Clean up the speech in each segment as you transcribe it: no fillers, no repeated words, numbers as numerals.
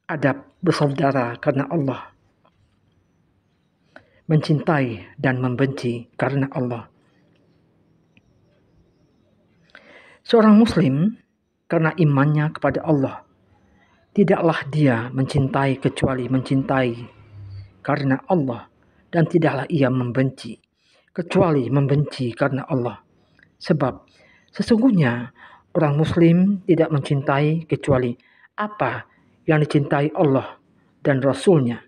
adab bersaudara karena Allah, mencintai dan membenci karena Allah. Seorang muslim karena imannya kepada Allah, tidaklah dia mencintai kecuali mencintai karena Allah, dan tidaklah ia membenci kecuali membenci karena Allah. Sebab sesungguhnya orang muslim tidak mencintai kecuali apa yang dicintai Allah dan Rasul-Nya,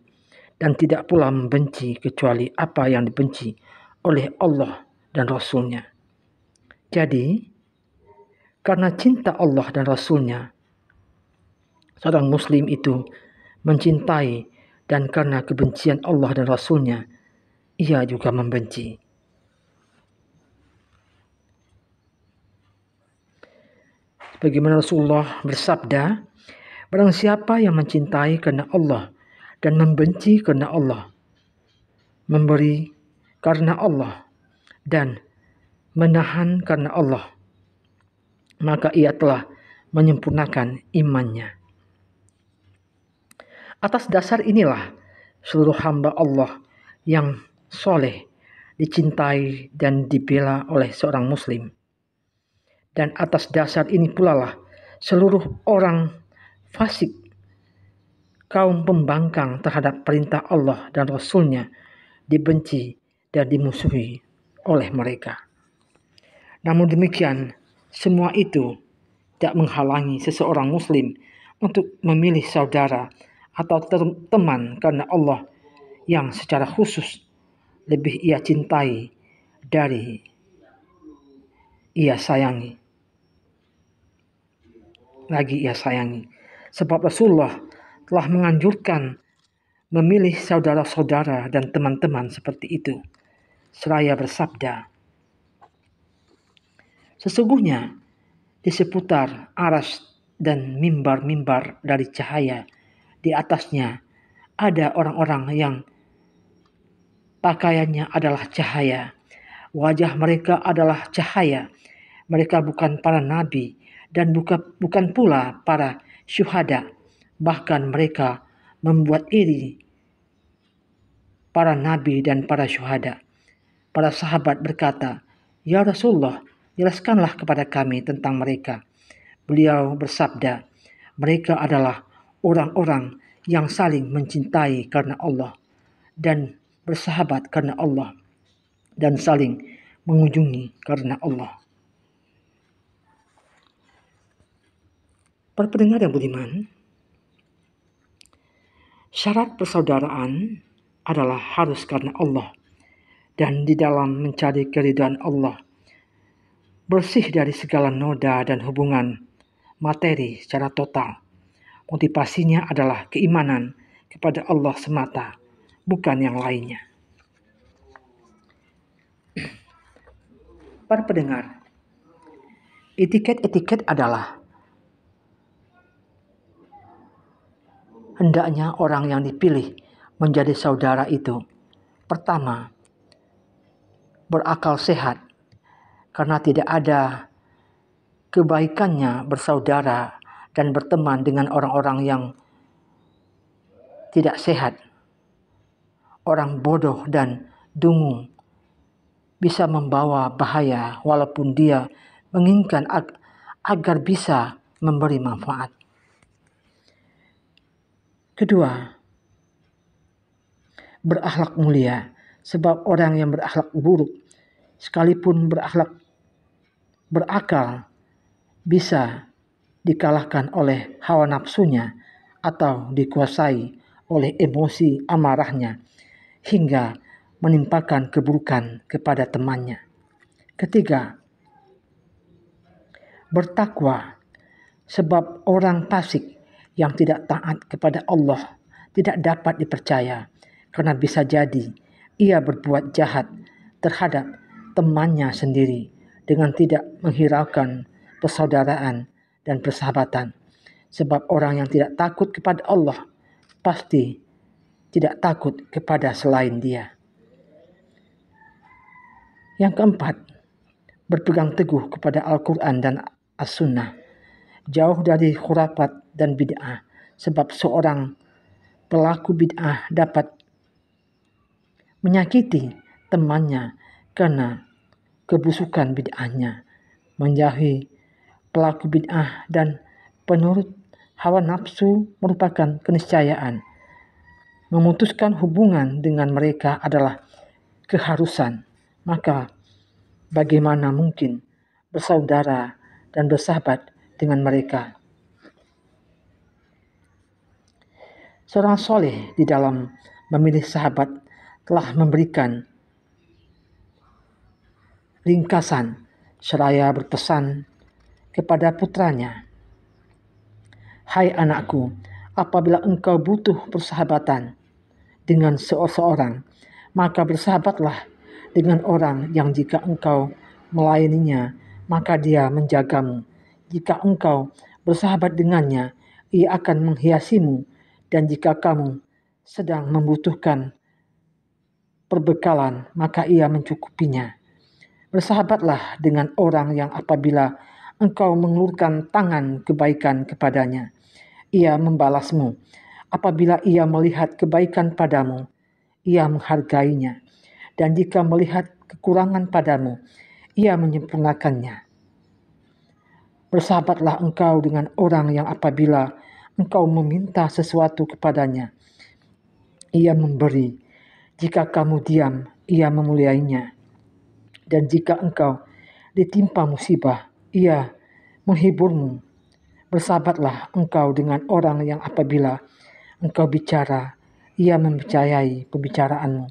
dan tidak pula membenci kecuali apa yang dibenci oleh Allah dan Rasul-Nya. Jadi, karena cinta Allah dan Rasul-Nya, seorang muslim itu mencintai, dan karena kebencian Allah dan Rasul-Nya, ia juga membenci. Bagaimana Rasulullah bersabda, barang siapa yang mencintai karena Allah dan membenci karena Allah, memberi karena Allah dan menahan karena Allah, maka ia telah menyempurnakan imannya. Atas dasar inilah seluruh hamba Allah yang soleh dicintai dan dibela oleh seorang muslim. Dan atas dasar ini pula lah seluruh orang fasik, kaum pembangkang terhadap perintah Allah dan Rasul-Nya, dibenci dan dimusuhi oleh mereka. Namun demikian, semua itu tidak menghalangi seseorang muslim untuk memilih saudara atau teman karena Allah yang secara khusus lebih ia cintai dari ia sayangi. Sebab Rasulullah telah menganjurkan memilih saudara-saudara dan teman-teman seperti itu, seraya bersabda, sesungguhnya di seputar aras dan mimbar-mimbar dari cahaya, di atasnya ada orang-orang yang pakaiannya adalah cahaya, wajah mereka adalah cahaya. Mereka bukan para nabi dan bukan pula para syuhada. Bahkan mereka membuat iri para nabi dan para syuhada. Para sahabat berkata, "Ya Rasulullah, jelaskanlah kepada kami tentang mereka." Beliau bersabda, mereka adalah orang-orang yang saling mencintai karena Allah dan bersahabat karena Allah dan saling mengunjungi karena Allah. Para pendengar yang budiman, syarat persaudaraan adalah harus karena Allah dan di dalam mencari keridhaan Allah, bersih dari segala noda dan hubungan materi secara total. Motivasinya adalah keimanan kepada Allah semata, bukan yang lainnya. Para pendengar, etiket adalah hendaknya orang yang dipilih menjadi saudara itu, pertama, berakal sehat, karena tidak ada kebaikannya bersaudara dan berteman dengan orang-orang yang tidak sehat. Orang bodoh dan dungu bisa membawa bahaya walaupun dia menginginkan agar bisa memberi manfaat. Kedua, berakhlak mulia, sebab orang yang berakhlak buruk sekalipun berakal bisa dikalahkan oleh hawa nafsunya atau dikuasai oleh emosi amarahnya hingga menimpakan keburukan kepada temannya. Ketiga, bertakwa, sebab orang fasik yang tidak taat kepada Allah tidak dapat dipercaya karena bisa jadi ia berbuat jahat terhadap temannya sendiri dengan tidak menghiraukan persaudaraan dan persahabatan. Sebab orang yang tidak takut kepada Allah pasti tidak takut kepada selain Dia. Yang keempat, berpegang teguh kepada Al-Quran dan As-Sunnah, jauh dari khurafat dan bid'ah, sebab seorang pelaku bid'ah dapat menyakiti temannya karena kebusukan bid'ahnya. Menjauhi pelaku bid'ah dan penurut hawa nafsu merupakan keniscayaan. Memutuskan hubungan dengan mereka adalah keharusan. Maka bagaimana mungkin bersaudara dan bersahabat dengan mereka? Seorang soleh di dalam memilih sahabat telah memberikan ringkasan seraya berpesan kepada putranya, "Hai anakku, apabila engkau butuh persahabatan dengan seseorang, maka bersahabatlah dengan orang yang jika engkau melayaninya, maka dia menjagamu. Jika engkau bersahabat dengannya, ia akan menghiasimu, dan jika kamu sedang membutuhkan perbekalan, maka ia mencukupinya. Bersahabatlah dengan orang yang apabila engkau mengulurkan tangan kebaikan kepadanya, ia membalasmu. Apabila ia melihat kebaikan padamu, ia menghargainya. Dan jika melihat kekurangan padamu, ia menyempurnakannya. Bersahabatlah engkau dengan orang yang apabila engkau meminta sesuatu kepadanya, ia memberi. Jika kamu diam, ia memuliainya. Dan jika engkau ditimpa musibah, ia menghiburmu. Bersahabatlah engkau dengan orang yang apabila engkau bicara, ia mempercayai pembicaraanmu.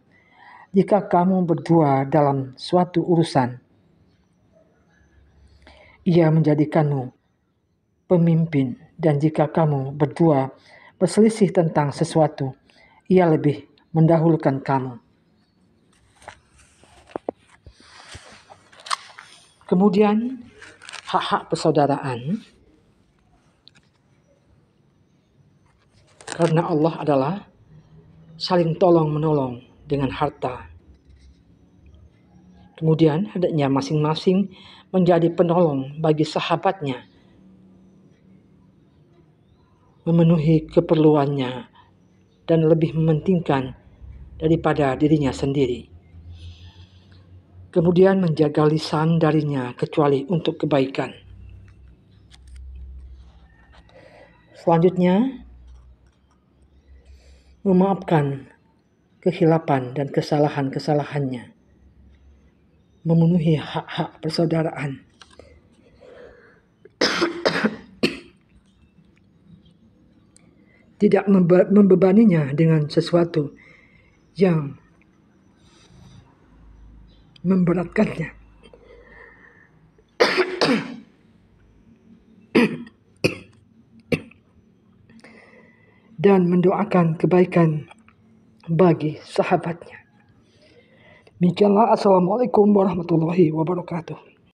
Jika kamu berdua dalam suatu urusan, ia menjadikanmu pemimpin. Dan jika kamu berdua berselisih tentang sesuatu, ia lebih mendahulukan kamu. Kemudian hak-hak persaudaraan, karena Allah adalah saling tolong-menolong dengan harta. Kemudian hendaknya masing-masing menjadi penolong bagi sahabatnya, memenuhi keperluannya, dan lebih mementingkan daripada dirinya sendiri. Kemudian menjaga lisan darinya kecuali untuk kebaikan. Selanjutnya, memaafkan kehilapan dan kesalahan-kesalahannya. Memenuhi hak-hak persaudaraan. Tidak membebaninya dengan sesuatu yang memberatkannya. Dan mendoakan kebaikan bagi sahabatnya. Demikianlah, Assalamualaikum warahmatullahi wabarakatuh.